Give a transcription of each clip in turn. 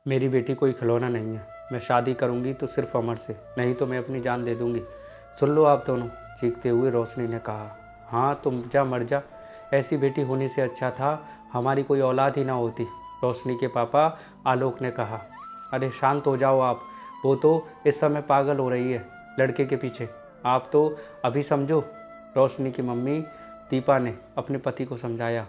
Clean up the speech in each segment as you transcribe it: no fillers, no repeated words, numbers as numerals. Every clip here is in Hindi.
मेरी बेटी कोई खिलौना नहीं है। मैं शादी करूंगी तो सिर्फ अमर से, नहीं तो मैं अपनी जान दे दूंगी। सुन लो आप दोनों, चीखते हुए रोशनी ने कहा। हाँ तुम जा, मर जा। ऐसी बेटी होने से अच्छा था हमारी कोई औलाद ही ना होती, रोशनी के पापा आलोक ने कहा। अरे शांत हो जाओ आप, वो तो इस समय पागल हो रही है लड़के के पीछे। आप तो अभी समझो, रोशनी की मम्मी दीपा ने अपने पति को समझाया।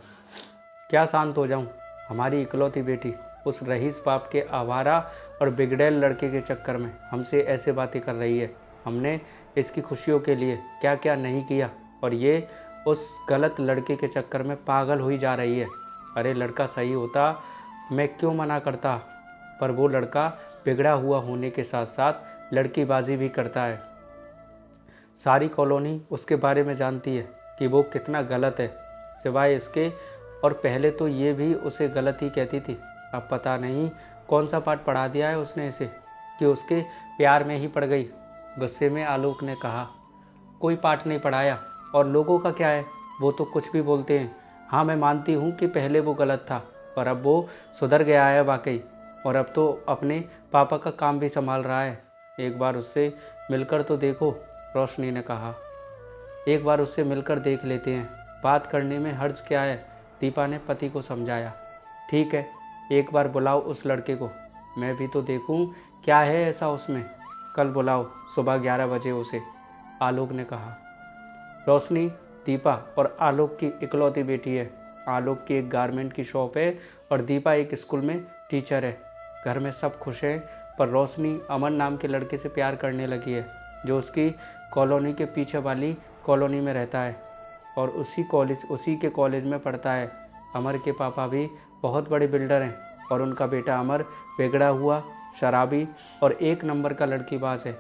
क्या शांत हो जाऊं? हमारी इकलौती बेटी उस रईस बाप के आवारा और बिगड़ैल लड़के के चक्कर में हमसे ऐसे बातें कर रही है। हमने इसकी खुशियों के लिए क्या क्या नहीं किया, और ये उस गलत लड़के के चक्कर में पागल हुई जा रही है। अरे लड़का सही होता मैं क्यों मना करता, पर वो लड़का बिगड़ा हुआ होने के साथ साथ लड़कीबाजी भी करता है। सारी कॉलोनी उसके बारे में जानती है कि वो कितना गलत है, सिवाय इसके। और पहले तो ये भी उसे गलत ही कहती थी। अब पता नहीं कौन सा पाठ पढ़ा दिया है उसने इसे कि उसके प्यार में ही पड़ गई। गुस्से में आलोक ने कहा। कोई पाठ नहीं पढ़ाया, और लोगों का क्या है, वो तो कुछ भी बोलते हैं। हाँ मैं मानती हूँ कि पहले वो गलत था, पर अब वो सुधर गया है वाकई, और अब तो अपने पापा का काम भी संभाल रहा है। एक बार उससे मिलकर तो देखो, रोशनी ने कहा। एक बार उससे मिलकर देख लेते हैं, बात करने में हर्ज क्या है, दीपा ने पति को समझाया। ठीक है, एक बार बुलाओ उस लड़के को, मैं भी तो देखूं क्या है ऐसा उसमें। कल बुलाओ सुबह 11 बजे उसे, आलोक ने कहा। रोशनी दीपा और आलोक की इकलौती बेटी है। आलोक की एक गारमेंट की शॉप है और दीपा एक स्कूल में टीचर है। घर में सब खुश हैं, पर रोशनी अमन नाम के लड़के से प्यार करने लगी है, जो उसकी कॉलोनी के पीछे वाली कॉलोनी में रहता है और उसी के कॉलेज में पढ़ता है। अमर के पापा भी बहुत बड़े बिल्डर हैं, और उनका बेटा अमर बिगड़ा हुआ, शराबी और एक नंबर का लड़कीबाज है।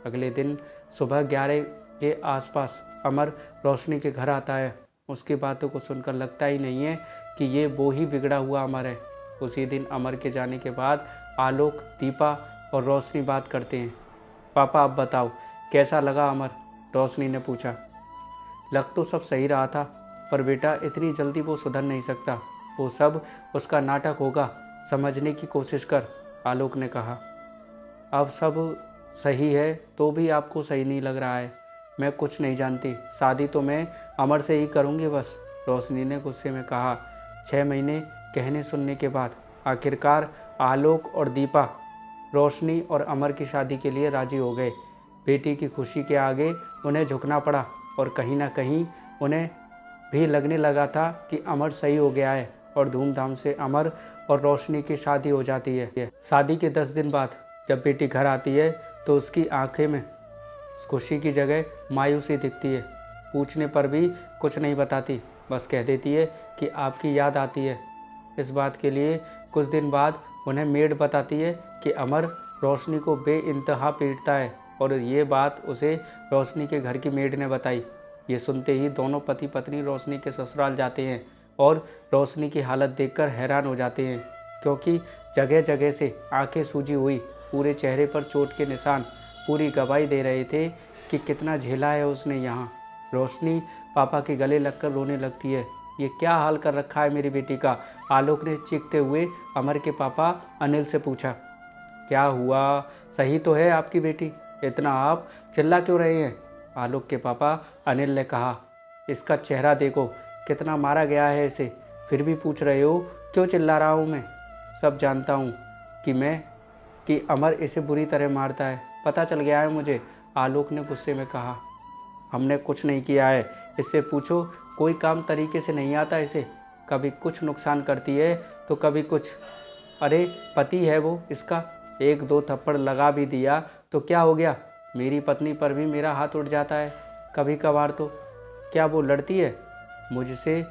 अगले दिन सुबह 11 के आसपास अमर रोशनी के घर आता है। उसकी बातों को सुनकर लगता ही नहीं है कि ये वो ही बिगड़ा हुआ अमर है। उसी दिन अमर के जाने के बाद आलोक, दीपा और रोशनी बात करते हैं। पापा अब बताओ कैसा लगा अमर, रोशनी ने पूछा। लग तो सब सही रहा था, पर बेटा इतनी जल्दी वो सुधर नहीं सकता। वो सब उसका नाटक होगा, समझने की कोशिश कर, आलोक ने कहा। अब सब सही है तो भी आपको सही नहीं लग रहा है। मैं कुछ नहीं जानती, शादी तो मैं अमर से ही करूँगी बस, रोशनी ने गुस्से में कहा। 6 महीने कहने सुनने के बाद आखिरकार आलोक और दीपा रोशनी और अमर की शादी के लिए राजी हो गए। बेटी की खुशी के आगे उन्हें झुकना पड़ा, और कहीं ना कहीं उन्हें भी लगने लगा था कि अमर सही हो गया है, और धूमधाम से अमर और रोशनी की शादी हो जाती है। शादी के 10 दिन बाद जब बेटी घर आती है तो उसकी आंखें में खुशी की जगह मायूसी दिखती है। पूछने पर भी कुछ नहीं बताती, बस कह देती है कि आपकी याद आती है। इस बात के लिए कुछ दिन बाद उन्हें मेड बताती है कि अमर रोशनी को बेइंतहा पीटता है, और ये बात उसे रोशनी के घर की मेड ने बताई। ये सुनते ही दोनों पति पत्नी रोशनी के ससुराल जाते हैं और रोशनी की हालत देखकर हैरान हो जाते हैं, क्योंकि जगह जगह से आंखें सूजी हुई, पूरे चेहरे पर चोट के निशान पूरी गवाही दे रहे थे कि कितना झेला है उसने यहाँ। रोशनी पापा के गले लगकर रोने लगती है। ये क्या हाल कर रखा है मेरी बेटी का, आलोक ने चीखते हुए अमर के पापा अनिल से पूछा। क्या हुआ, सही तो है आपकी बेटी, इतना आप चिल्ला क्यों रहे हैं, आलोक के पापा अनिल ने कहा। इसका चेहरा देखो, कितना मारा गया है इसे, फिर भी पूछ रहे हो क्यों चिल्ला रहा हूँ मैं। सब जानता हूँ कि अमर इसे बुरी तरह मारता है, पता चल गया है मुझे, आलोक ने गुस्से में कहा। हमने कुछ नहीं किया है, इससे पूछो, कोई काम तरीके से नहीं आता इसे, कभी कुछ नुकसान करती है तो कभी कुछ। अरे पति है वो इसका, एक दो थप्पड़ लगा भी दिया तो क्या हो गया, मेरी पत्नी पर भी मेरा हाथ उठ जाता है कभी कभार तो। क्या वो लड़ती है मुझसे,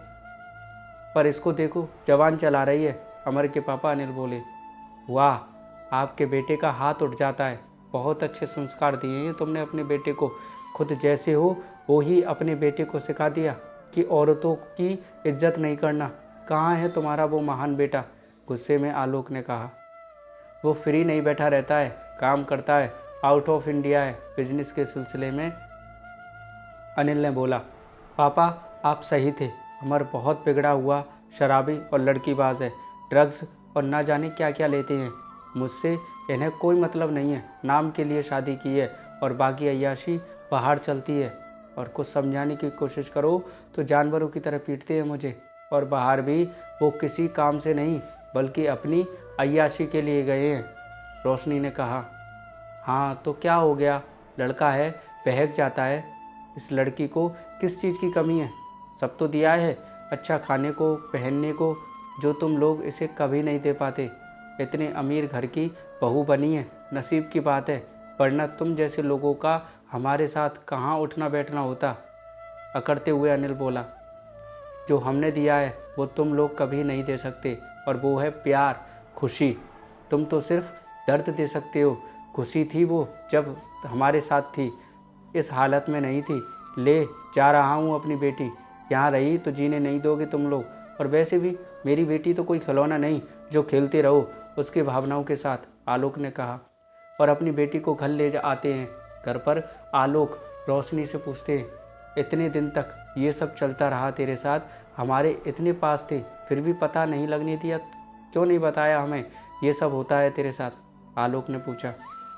पर इसको देखो जवान चला रही है, अमर के पापा अनिल बोले। वाह, आपके बेटे का हाथ उठ जाता है, बहुत अच्छे संस्कार दिए हैं तुमने अपने बेटे को, खुद जैसे हो वो ही अपने बेटे को सिखा दिया कि औरतों की इज्जत नहीं करना। कहाँ है तुम्हारा वो महान बेटा, गुस्से में आलोक ने कहा। वो फ्री नहीं बैठा रहता है, काम करता है, आउट ऑफ इंडिया है बिजनेस के सिलसिले में, अनिल ने बोला। पापा आप सही थे, अमर बहुत बिगड़ा हुआ शराबी और लड़कीबाज है, ड्रग्स और ना जाने क्या क्या लेते हैं। मुझसे इन्हें कोई मतलब नहीं है, नाम के लिए शादी की है और बाकी अय्याशी बाहर चलती है। और कुछ समझाने की कोशिश करो तो जानवरों की तरह पीटते हैं मुझे, और बाहर भी वो किसी काम से नहीं बल्कि अपनी अय्याशी के लिए गए हैं। रोशनी ने कहा, हाँ तो क्या हो गया, लड़का है, बहक जाता है। इस लड़की को किस चीज़ की कमी है? सब तो दिया है, अच्छा खाने को, पहनने को, जो तुम लोग इसे कभी नहीं दे पाते। इतने अमीर घर की बहू बनी है, नसीब की बात है, वरना तुम जैसे लोगों का हमारे साथ कहाँ उठना बैठना होता। अकड़ते हुए अनिल बोला, जो हमने दिया है वो तुम लोग कभी नहीं दे सकते, और वो है प्यार, खुशी। तुम तो सिर्फ दर्द दे सकते हो। खुशी थी वो जब हमारे साथ थी, इस हालत में नहीं थी। ले जा रहा हूँ अपनी बेटी, यहाँ रही तो जीने नहीं दोगे तुम लोग। और वैसे भी मेरी बेटी तो कोई खिलौना नहीं जो खेलते रहो उसकी भावनाओं के साथ, आलोक ने कहा। और अपनी बेटी को घर ले आते हैं। घर पर आलोक रोशनी से पूछते हैं, इतने दिन तक ये सब चलता रहा तेरे साथ, हमारे इतने पास थे फिर भी पता नहीं लगने दिया, क्यों नहीं बताया हमें ये सब होता है तेरे साथ? आलोक ने पूछा।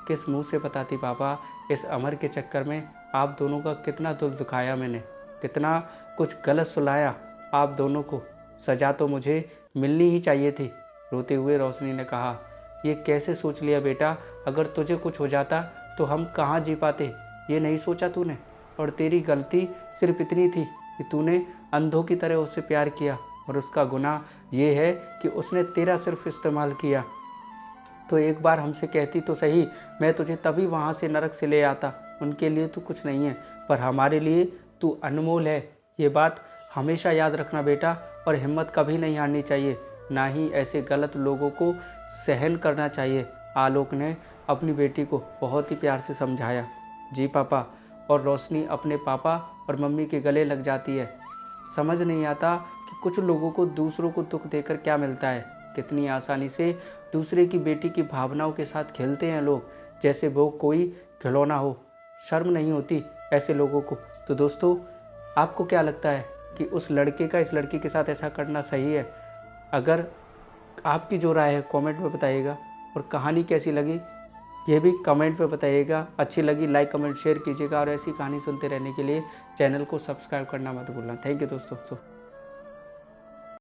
किस मुंह से बताती पापा, इस अमर के चक्कर में आप दोनों का कितना दिल दुखाया मैंने, कितना कुछ गलत सुनाया आप दोनों को। सज़ा तो मुझे मिलनी ही चाहिए थी। रोते हुए रोशनी ने कहा, ये कैसे सोच लिया बेटा, अगर तुझे कुछ हो जाता तो हम कहाँ जी पाते, ये नहीं सोचा तूने। और तेरी गलती सिर्फ इतनी थी कि तूने अंधों की तरह उससे प्यार किया, और उसका गुनाह ये है कि उसने तेरा सिर्फ इस्तेमाल किया। तो एक बार हमसे कहती तो सही, मैं तुझे तभी वहाँ से नरक से ले आता। उनके लिए तू कुछ नहीं है, पर हमारे लिए तू अनमोल है। ये बात हमेशा याद रखना बेटा, और हिम्मत कभी नहीं हारनी चाहिए, ना ही ऐसे गलत लोगों को सहन करना चाहिए। आलोक ने अपनी बेटी को बहुत ही प्यार से समझाया। जी पापा। और रोशनी अपने पापा और मम्मी के गले लग जाती है। समझ नहीं आता कि कुछ लोगों को दूसरों को दुख देकर क्या मिलता है। कितनी आसानी से दूसरे की बेटी की भावनाओं के साथ खेलते हैं लोग, जैसे वो कोई खिलौना हो। शर्म नहीं होती ऐसे लोगों को। तो दोस्तों, आपको क्या लगता है कि उस लड़के का इस लड़की के साथ ऐसा करना सही है? अगर आपकी जो राय है कमेंट में बताइएगा, और कहानी कैसी लगी ये भी कमेंट में बताइएगा। अच्छी लगी लाइक कमेंट शेयर कीजिएगा, और ऐसी कहानी सुनते रहने के लिए चैनल को सब्सक्राइब करना मत भूलना। थैंक यू दोस्तों।